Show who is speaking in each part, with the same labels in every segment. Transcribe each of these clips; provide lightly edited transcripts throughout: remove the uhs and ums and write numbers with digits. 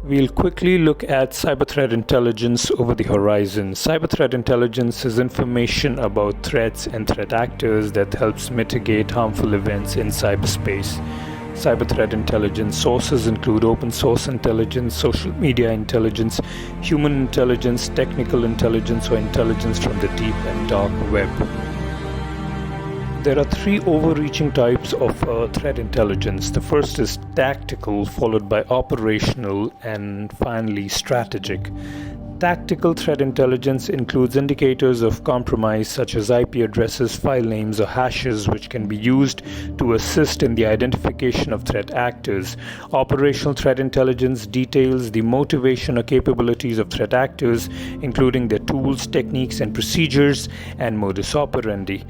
Speaker 1: We'll quickly look at cyber threat intelligence over the horizon. Cyber threat intelligence is information about threats and threat actors that helps mitigate harmful events in cyberspace. Cyber threat intelligence sources include open source intelligence, social media intelligence, human intelligence, technical intelligence, or intelligence from the deep and dark web. There are three overreaching types of threat intelligence. The first is tactical, followed by operational, and finally strategic. Tactical threat intelligence includes indicators of compromise such as IP addresses, file names, or hashes, which can be used to assist in the identification of threat actors. Operational threat intelligence details the motivation or capabilities of threat actors, including their tools, techniques, and procedures, and modus operandi.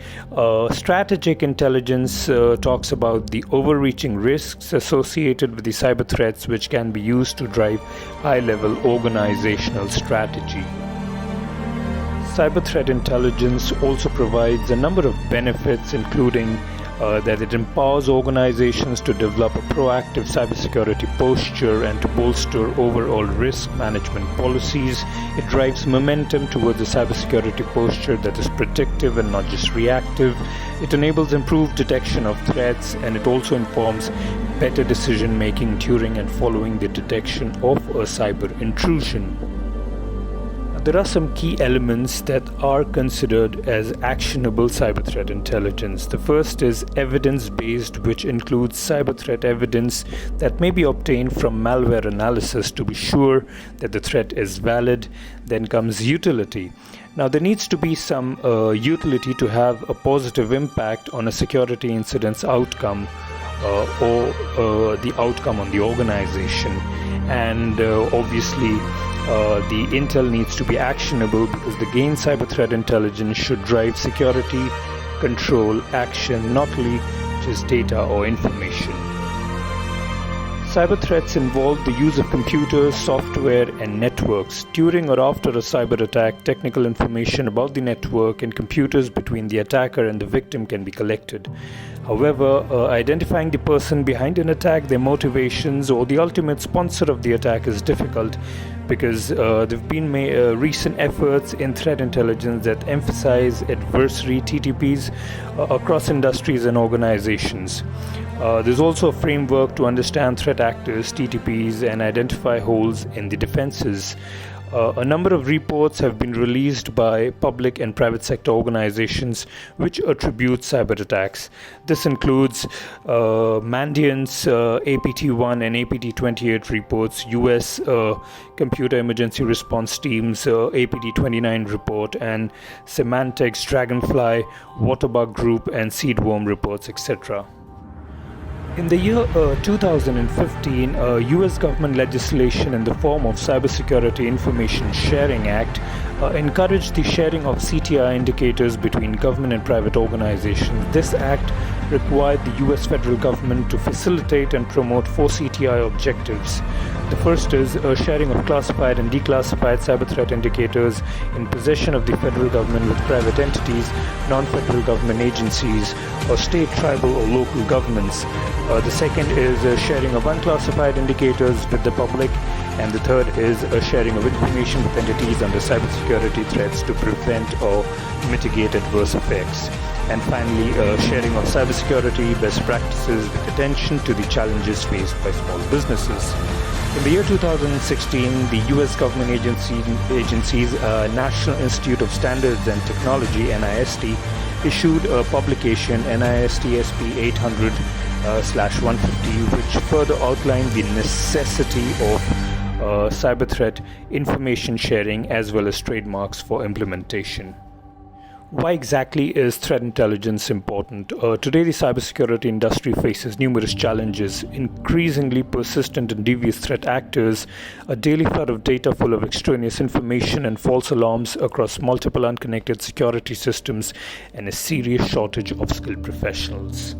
Speaker 1: Strategic intelligence talks about the overreaching risks associated with the cyber threats, which can be used to drive high-level organizational strategy. Cyber threat intelligence also provides a number of benefits, including that it empowers organizations to develop a proactive cybersecurity posture and to bolster overall risk management policies. It drives momentum towards a cybersecurity posture that is predictive and not just reactive. It enables improved detection of threats, and it also informs better decision making during and following the detection of a cyber intrusion. There are some key elements that are considered as actionable cyber threat intelligence. The first is evidence-based, which includes cyber threat evidence that may be obtained from malware analysis to be sure that the threat is valid. Then comes utility. Now, there needs to be some utility to have a positive impact on a security incident's outcome or the outcome on the organization. And obviously, the intel needs to be actionable, because the gained cyber threat intelligence should drive security, control, action, not only just data or information. Cyber threats involve the use of computers, software, and networks. During or after a cyber attack, technical information about the network and computers between the attacker and the victim can be collected. However, identifying the person behind an attack, their motivations, or the ultimate sponsor of the attack is difficult, because there have been recent efforts in threat intelligence that emphasize adversary TTPs across industries and organizations. There's also a framework to understand threat actors, TTPs, and identify holes in the defenses. A number of reports have been released by public and private sector organizations which attribute cyber attacks. This includes Mandiant's APT1 and APT28 reports, US Computer Emergency Response Team's APT29 report, and Symantec's Dragonfly, Waterbug Group, and Seedworm reports, etc. In the year 2015, US government legislation in the form of Cybersecurity Information Sharing Act encouraged the sharing of CTI indicators between government and private organizations. This act required the US federal government to facilitate and promote 4 CTI objectives. The first is sharing of classified and declassified cyber threat indicators in possession of the federal government with private entities, non-federal government agencies, or state, tribal, or local governments. The second is sharing of unclassified indicators with the public, and the third is sharing of information with entities under cybersecurity threats to prevent or mitigate adverse effects. And finally, sharing of cybersecurity best practices with attention to the challenges faced by small businesses. In the year 2016, the US government agencies, National Institute of Standards and Technology, NIST, issued a publication, NIST-SP 800/150, which further outlined the necessity of cyber threat information sharing as well as trademarks for implementation. Why exactly is threat intelligence important? Today, the cybersecurity industry faces numerous challenges: increasingly persistent and devious threat actors, a daily flood of data full of extraneous information and false alarms across multiple unconnected security systems, and a serious shortage of skilled professionals.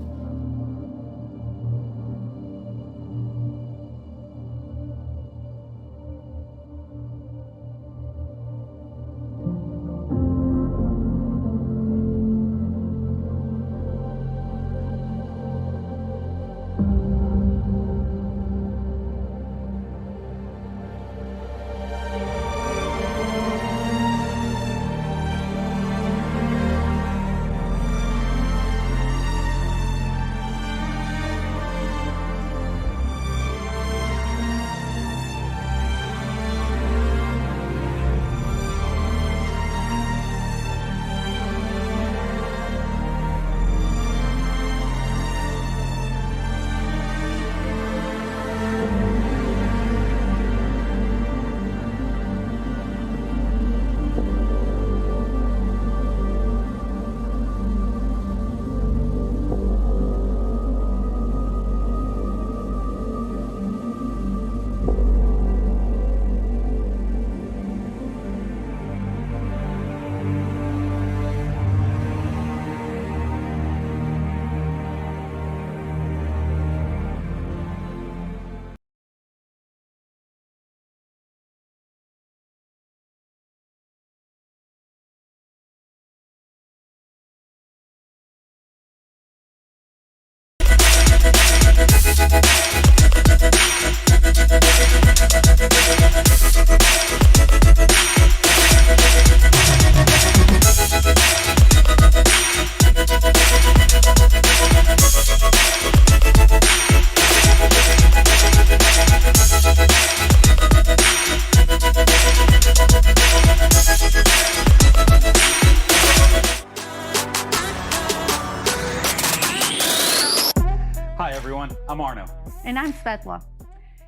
Speaker 2: Hi everyone, I'm Arno.
Speaker 3: And I'm Svetla.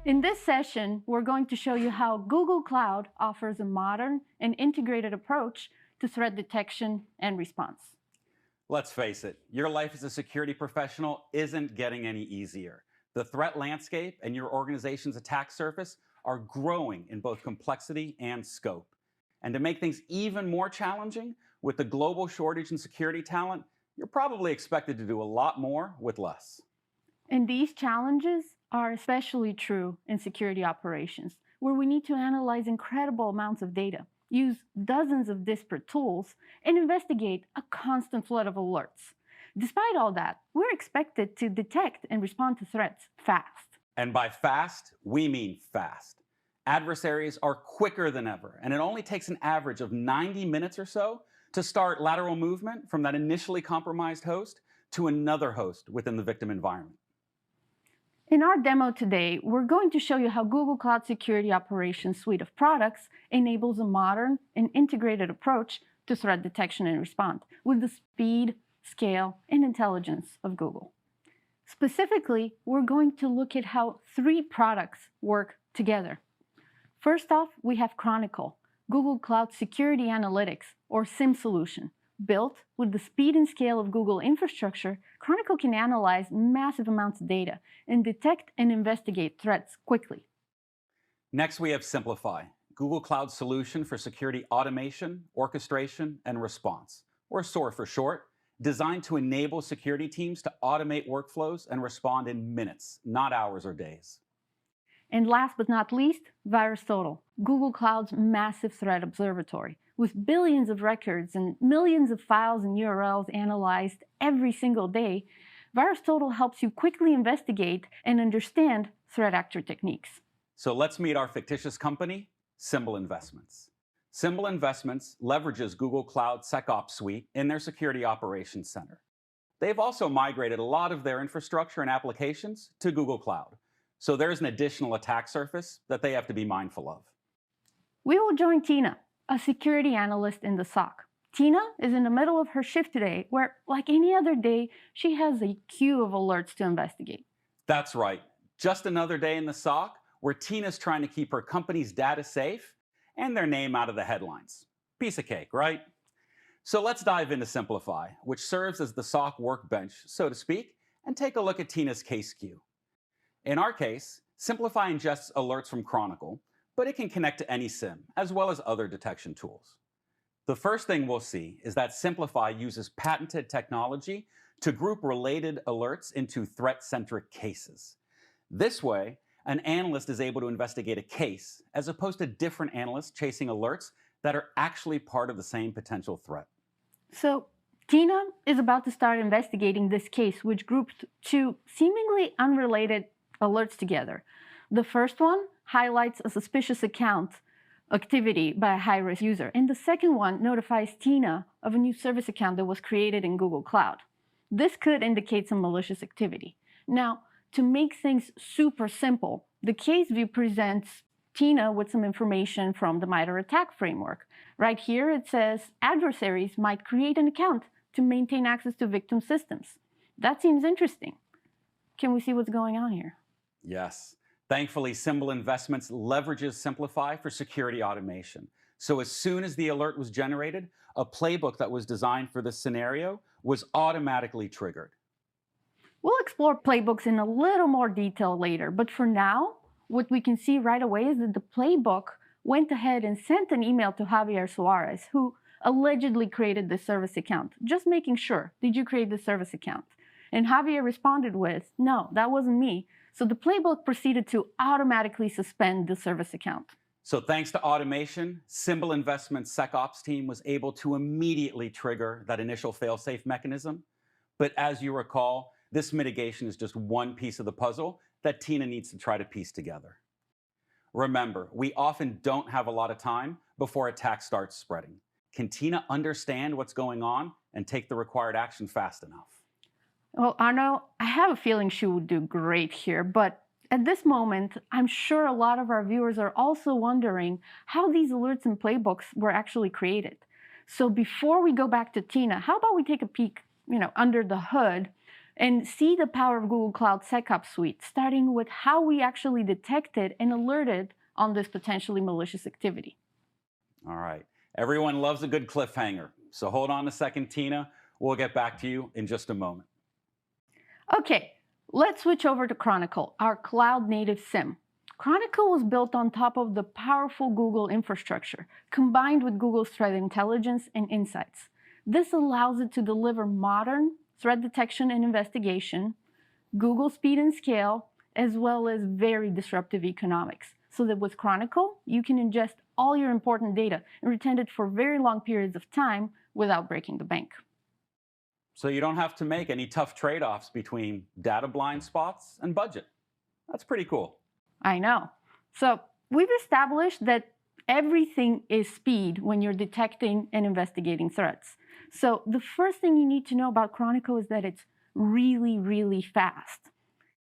Speaker 3: In this session, we're going to show you how Google Cloud offers a modern and integrated approach to threat detection and response.
Speaker 2: Let's face it, your life as a security professional isn't getting any easier. The threat landscape and your organization's attack surface are growing in both complexity and scope. And to make things even more challenging, with the global shortage in security talent, you're probably expected to do a lot more with less.
Speaker 3: And these challenges are especially true in security operations, where we need to analyze incredible amounts of data, use dozens of disparate tools, and investigate a constant flood of alerts. Despite all that, we're expected to detect and respond to threats fast.
Speaker 2: And by fast, we mean fast. Adversaries are quicker than ever, and it only takes an average of 90 minutes or so to start lateral movement from that initially compromised host to another host within the victim environment.
Speaker 3: In our demo today, we're going to show you how Google Cloud Security Operations suite of products enables a modern and integrated approach to threat detection and response with the speed, scale, and intelligence of Google. Specifically, we're going to look at how 3 products work together. First off, we have Chronicle, Google Cloud Security Analytics, or SIEM solution. Built with the speed and scale of Google infrastructure, Chronicle can analyze massive amounts of data and detect and investigate threats quickly.
Speaker 2: Next, we have Simplify, Google Cloud solution for security automation, orchestration, and response, or SOAR for short, designed to enable security teams to automate workflows and respond in minutes, not hours or days.
Speaker 3: And last but not least, Virustotal, Google Cloud's massive threat observatory. With billions of records and millions of files and URLs analyzed every single day, Virustotal helps you quickly investigate and understand threat actor techniques.
Speaker 2: So let's meet our fictitious company, Symbol Investments. Symbol Investments leverages Google Cloud SecOps Suite in their Security Operations Center. They've also migrated a lot of their infrastructure and applications to Google Cloud. So there's an additional attack surface that they have to be mindful of.
Speaker 3: We will join Tina, a security analyst in the SOC. Tina is in the middle of her shift today, where, like any other day, she has a queue of alerts to investigate.
Speaker 2: That's right. Just another day in the SOC where Tina's trying to keep her company's data safe and their name out of the headlines. Piece of cake, right? So let's dive into Simplify, which serves as the SOC workbench, so to speak, and take a look at Tina's case queue. In our case, Simplify ingests alerts from Chronicle, but it can connect to any SIEM, as well as other detection tools. The first thing we'll see is that Simplify uses patented technology to group related alerts into threat-centric cases. This way, an analyst is able to investigate a case, as opposed to different analysts chasing alerts that are actually part of the same potential threat.
Speaker 3: So, Tina is about to start investigating this case, which grouped 2 seemingly unrelated alerts together. The first one highlights a suspicious account activity by a high-risk user, and the second one notifies Tina of a new service account that was created in Google Cloud. This could indicate some malicious activity. Now, to make things super simple, the case view presents Tina with some information from the MITRE ATT&CK framework. Right here it says adversaries might create an account to maintain access to victim systems. That seems interesting. Can we see what's going on here?
Speaker 2: Yes. Thankfully, Symbol Investments leverages Simplify for security automation. So as soon as the alert was generated, a playbook that was designed for this scenario was automatically triggered.
Speaker 3: We'll explore playbooks in a little more detail later, but for now, what we can see right away is that the playbook went ahead and sent an email to Javier Suarez, who allegedly created the service account, just making sure, did you create the service account? And Javier responded with, no, that wasn't me. So the playbook proceeded to automatically suspend the service account.
Speaker 2: So thanks to automation, Symbol Investments' SecOps team was able to immediately trigger that initial fail-safe mechanism. But as you recall, this mitigation is just one piece of the puzzle that Tina needs to try to piece together. Remember, we often don't have a lot of time before attacks start spreading. Can Tina understand what's going on and take the required action fast enough?
Speaker 3: Well, Arno, I have a feeling she would do great here, but at this moment, I'm sure a lot of our viewers are also wondering how these alerts and playbooks were actually created. So before we go back to Tina, how about we take a peek, under the hood and see the power of Google Cloud SecOps Suite, starting with how we actually detected and alerted on this potentially malicious activity.
Speaker 2: All right. Everyone loves a good cliffhanger, so hold on a second, Tina. We'll get back to you in just a moment.
Speaker 3: Okay, let's switch over to Chronicle, our cloud-native SIEM. Chronicle was built on top of the powerful Google infrastructure, combined with Google's threat intelligence and insights. This allows it to deliver modern threat detection and investigation, Google speed and scale, as well as very disruptive economics. So that with Chronicle, you can ingest all your important data and retain it for very long periods of time without breaking the bank.
Speaker 2: So you don't have to make any tough trade-offs between data blind spots and budget. That's pretty cool.
Speaker 3: I know. So we've established that everything is speed when you're detecting and investigating threats. So the first thing you need to know about Chronicle is that it's really, really fast.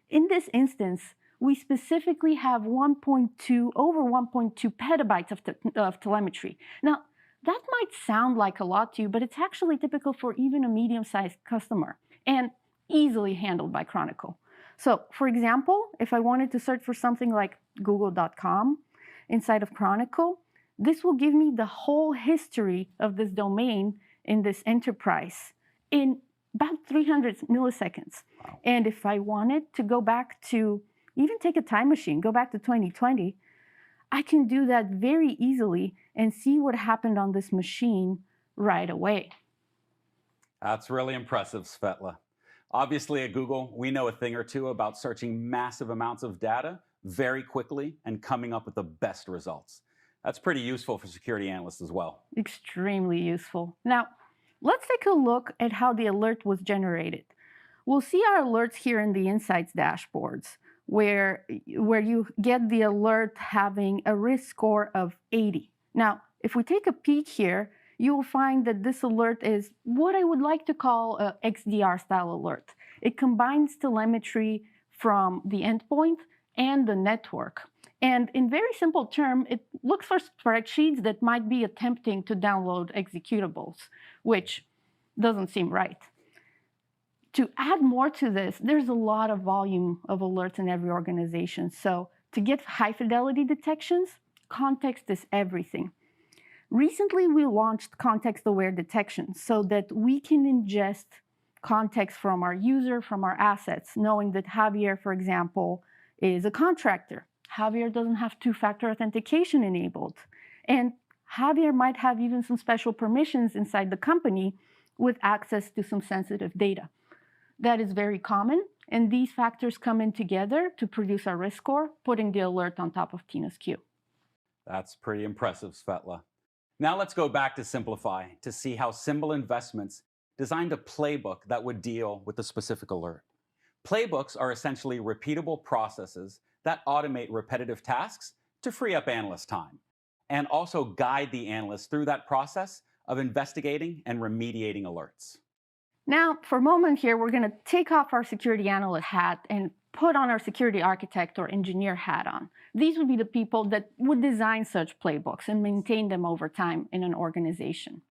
Speaker 3: In this instance, we specifically have over 1.2 petabytes of telemetry. Now, that might sound like a lot to you, but it's actually typical for even a medium-sized customer and easily handled by Chronicle. So, for example, if I wanted to search for something like google.com inside of Chronicle, this will give me the whole history of this domain in this enterprise in about 300 milliseconds.
Speaker 2: Wow.
Speaker 3: And if I wanted to go back to, even take a time machine, go back to 2020, I can do that very easily and see what happened on this machine right away.
Speaker 2: That's really impressive, Svetla. Obviously at Google, we know a thing or two about searching massive amounts of data very quickly and coming up with the best results. That's pretty useful for security analysts as well.
Speaker 3: Extremely useful. Now, let's take a look at how the alert was generated. We'll see our alerts here in the Insights dashboards, where you get the alert having a risk score of 80. Now, if we take a peek here, you will find that this alert is what I would like to call a XDR-style alert. It combines telemetry from the endpoint and the network. And in very simple terms, it looks for spreadsheets that might be attempting to download executables, which doesn't seem right. To add more to this, there's a lot of volume of alerts in every organization. So to get high-fidelity detections, context is everything. Recently, we launched context-aware detection so that we can ingest context from our user, from our assets, knowing that Javier, for example, is a contractor. Javier doesn't have two-factor authentication enabled. And Javier might have even some special permissions inside the company with access to some sensitive data. That is very common, and these factors come in together to produce our risk score, putting the alert on top of Tina's queue.
Speaker 2: That's pretty impressive, Svetla. Now let's go back to Simplify to see how Symbol Investments designed a playbook that would deal with a specific alert. Playbooks are essentially repeatable processes that automate repetitive tasks to free up analyst time, and also guide the analyst through that process of investigating and remediating alerts.
Speaker 3: Now, for a moment here, we're going to take off our security analyst hat and put on our security architect or engineer hat on. These would be the people that would design such playbooks and maintain them over time in an organization.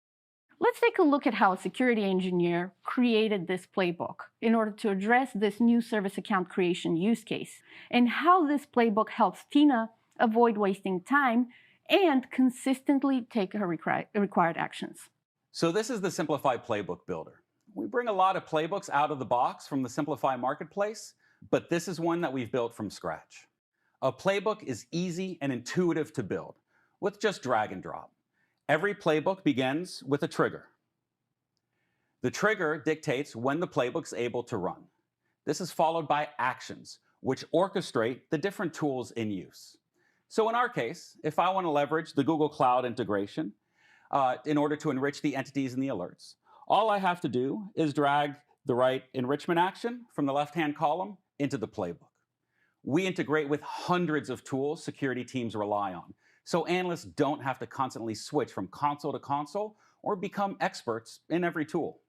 Speaker 3: Let's take a look at how a security engineer created this playbook in order to address this new service account creation use case, and how this playbook helps Tina avoid wasting time and consistently take her required actions.
Speaker 2: So this is the Simplify Playbook Builder. We bring a lot of playbooks out of the box from the Simplify marketplace, but this is one that we've built from scratch. A playbook is easy and intuitive to build with just drag and drop. Every playbook begins with a trigger. The trigger dictates when the playbook's able to run. This is followed by actions, which orchestrate the different tools in use. So in our case, if I want to leverage the Google Cloud integration in order to enrich the entities in the alerts, all I have to do is drag the right enrichment action from the left-hand column into the playbook. We integrate with hundreds of tools security teams rely on, so analysts don't have to constantly switch from console to console or become experts in every tool.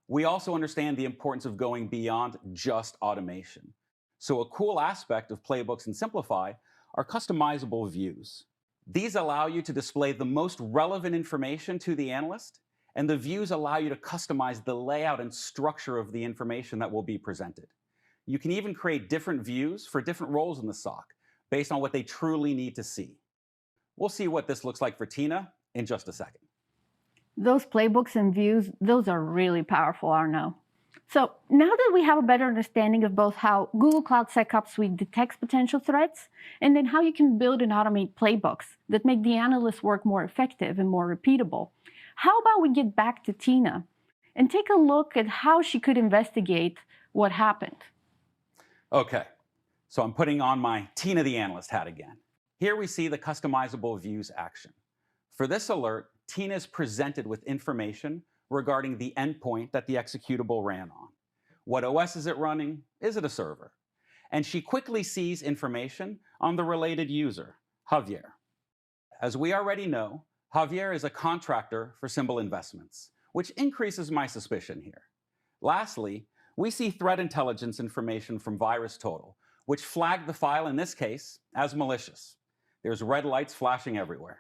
Speaker 2: We also understand the importance of going beyond just automation. So a cool aspect of playbooks in Simplify are customizable views. These allow you to display the most relevant information to the analyst And the views allow you to customize the layout and structure of the information that will be presented. You can even create different views for different roles in the SOC based on what they truly need to see. We'll see what this looks like for Tina in just a second.
Speaker 3: Those playbooks and views, those are really powerful, Arno. So now that we have a better understanding of both how Google Cloud SecOps Suite detects potential threats, and then how you can build and automate playbooks that make the analyst's work more effective and more repeatable, how about we get back to Tina and take a look at how she could investigate what happened?
Speaker 2: Okay, so I'm putting on my Tina the Analyst hat again. Here we see the customizable views action. For this alert, Tina is presented with information regarding the endpoint that the executable ran on. What OS is it running? Is it a server? And she quickly sees information on the related user, Javier. As we already know, Javier is a contractor for Symbol Investments, which increases my suspicion here. Lastly, we see threat intelligence information from Virustotal, which flagged the file in this case as malicious. There's red lights flashing everywhere.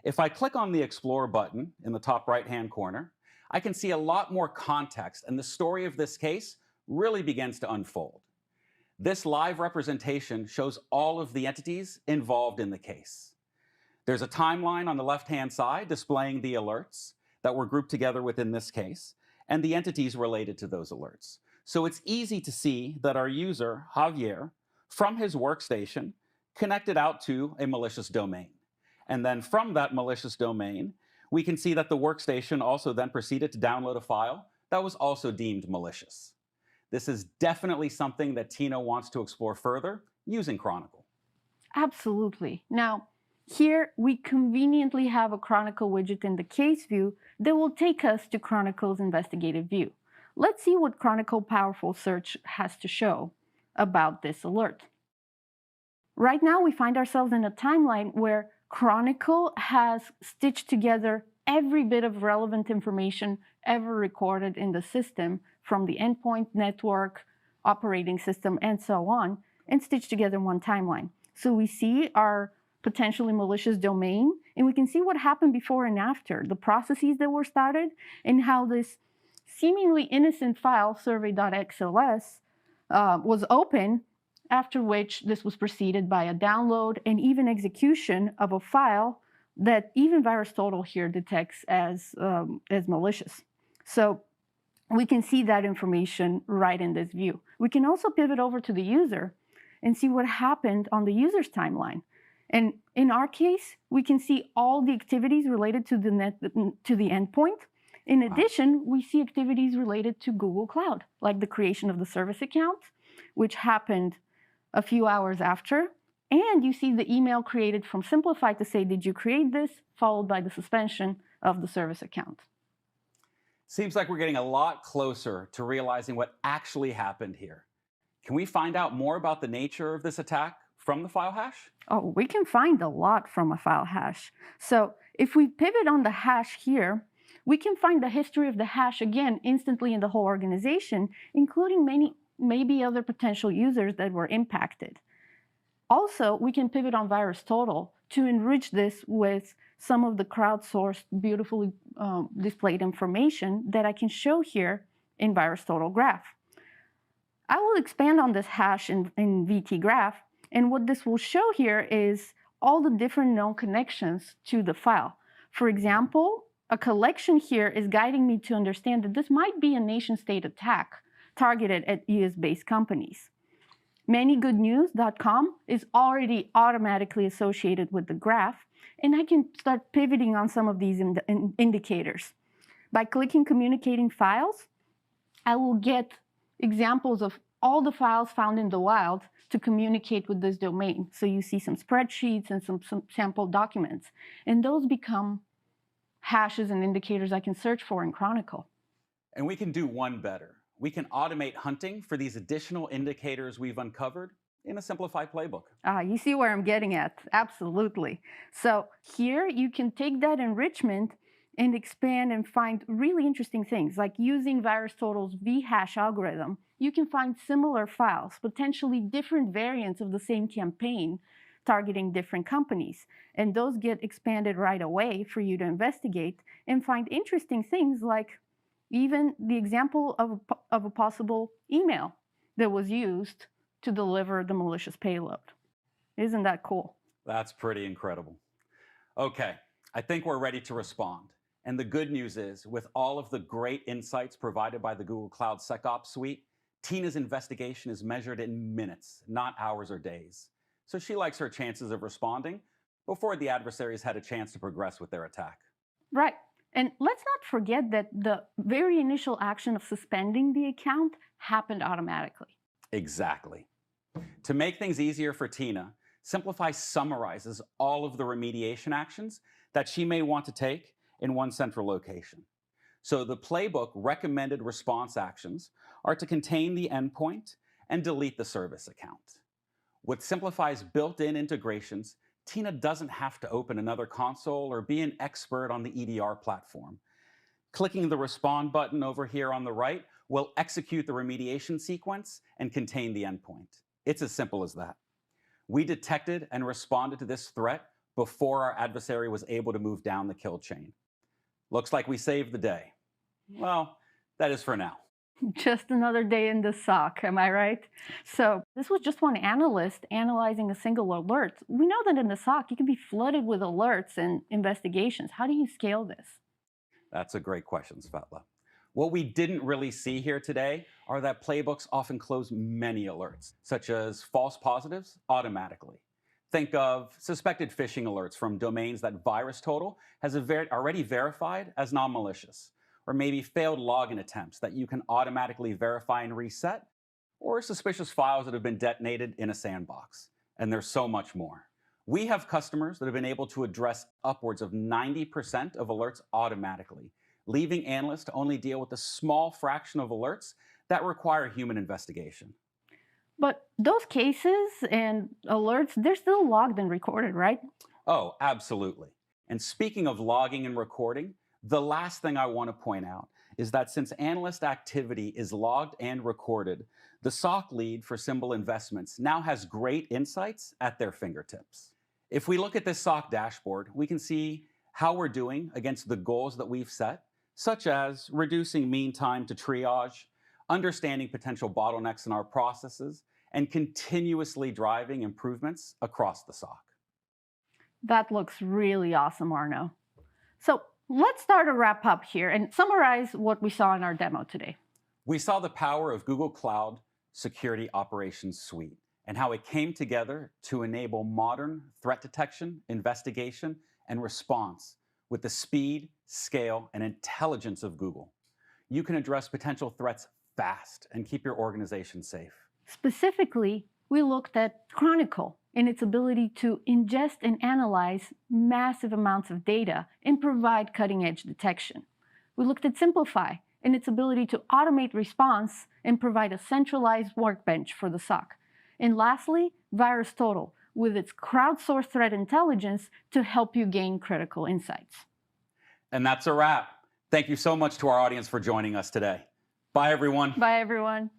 Speaker 2: If I click on the Explore button in the top right-hand corner, I can see a lot more context, and the story of this case really begins to unfold. This live representation shows all of the entities involved in the case. There's a timeline on the left-hand side displaying the alerts that were grouped together within this case, and the entities related to those alerts. So it's easy to see that our user, Javier, from his workstation, connected out to a malicious domain. And then from that malicious domain, we can see that the workstation also then proceeded to download a file that was also deemed malicious. This is definitely something that Tina wants to explore further using Chronicle.
Speaker 3: Absolutely. Now, here we conveniently have a Chronicle widget in the case view that will take us to Chronicle's investigative view. Let's see what Chronicle Powerful Search has to show about this alert. Right now, we find ourselves in a timeline where Chronicle has stitched together every bit of relevant information ever recorded in the system, from the endpoint, network, operating system, and so on, and stitched together one timeline. So we see our potentially malicious domain, and we can see what happened before and after, the processes that were started, and how this seemingly innocent file, survey.xls, was open, after which this was preceded by a download and even execution of a file that even Virustotal here detects as malicious. So we can see that information right in this view. We can also pivot over to the user and see what happened on the user's timeline. And in our case, we can see all the activities related to the endpoint. In addition, we see activities related to Google Cloud, like the creation of the service account, which happened a few hours after. And you see the email created from Simplify to say, did you create this? Followed by the suspension of the service account.
Speaker 2: Seems like we're getting a lot closer to realizing what actually happened here. Can we find out more about the nature of this attack from the file hash?
Speaker 3: Oh, we can find a lot from a file hash. So if we pivot on the hash here, we can find the history of the hash again instantly in the whole organization, including maybe other potential users that were impacted. Also, we can pivot on Virustotal to enrich this with some of the crowdsourced, beautifully displayed information that I can show here in Virustotal Graph. I will expand on this hash in VT Graph, and what this will show here is all the different known connections to the file. For example, a collection here is guiding me to understand that this might be a nation-state attack targeted at US-based companies. Manygoodnews.com is already automatically associated with the graph, and I can start pivoting on some of these indicators. By clicking Communicating Files, I will get examples of all the files found in the wild to communicate with this domain. So you see some spreadsheets and some sample documents, and those become hashes and indicators I can search for in Chronicle.
Speaker 2: And we can do one better. We can automate hunting for these additional indicators we've uncovered in a Simplify playbook.
Speaker 3: You see where I'm getting at. Absolutely. So here you can take that enrichment and expand and find really interesting things, like using Virustotal's vhash algorithm. You can find similar files, potentially different variants of the same campaign, targeting different companies. And those get expanded right away for you to investigate and find interesting things, like even the example of a possible email that was used to deliver the malicious payload. Isn't that cool?
Speaker 2: That's pretty incredible. Okay, I think we're ready to respond. And the good news is, with all of the great insights provided by the Google Cloud SecOps suite, Tina's investigation is measured in minutes, not hours or days. So she likes her chances of responding before the adversaries had a chance to progress with their attack.
Speaker 3: Right. And let's not forget that the very initial action of suspending the account happened automatically.
Speaker 2: Exactly. To make things easier for Tina, Siemplify summarizes all of the remediation actions that she may want to take in one central location. So the playbook recommended response actions are to contain the endpoint and delete the service account. With Siemplify's built-in integrations, Tina doesn't have to open another console or be an expert on the EDR platform. Clicking the respond button over here on the right will execute the remediation sequence and contain the endpoint. It's as simple as that. We detected and responded to this threat before our adversary was able to move down the kill chain. Looks like we saved the day. Well, that is for now.
Speaker 3: Just another day in the SOC, am I right? So this was just one analyst analyzing a single alert. We know that in the SOC, you can be flooded with alerts and investigations. How do you scale this?
Speaker 2: That's a great question, Svetla. What we didn't really see here today are that playbooks often close many alerts, such as false positives, automatically. Think of suspected phishing alerts from domains that Virustotal has already verified as non-malicious, or maybe failed login attempts that you can automatically verify and reset, or suspicious files that have been detonated in a sandbox. And there's so much more. We have customers that have been able to address upwards of 90% of alerts automatically, leaving analysts to only deal with a small fraction of alerts that require human investigation.
Speaker 3: But those cases and alerts, they're still logged and recorded, right?
Speaker 2: Oh, absolutely. And speaking of logging and recording, the last thing I want to point out is that since analyst activity is logged and recorded, the SOC lead for Symbol Investments now has great insights at their fingertips. If we look at this SOC dashboard, we can see how we're doing against the goals that we've set, such as reducing mean time to triage, understanding potential bottlenecks in our processes, and continuously driving improvements across the SOC.
Speaker 3: That looks really awesome, Arno. So let's start a wrap up here and summarize what we saw in our demo today.
Speaker 2: We saw the power of Google Cloud Security Operations Suite and how it came together to enable modern threat detection, investigation, and response with the speed, scale, and intelligence of Google. You can address potential threats fast and keep your organization safe.
Speaker 3: Specifically, we looked at Chronicle and its ability to ingest and analyze massive amounts of data and provide cutting-edge detection. We looked at Siemplify and its ability to automate response and provide a centralized workbench for the SOC. And lastly, Virustotal, with its crowdsourced threat intelligence to help you gain critical insights.
Speaker 2: And that's a wrap. Thank you so much to our audience for joining us today. Bye, everyone.
Speaker 3: Bye, everyone.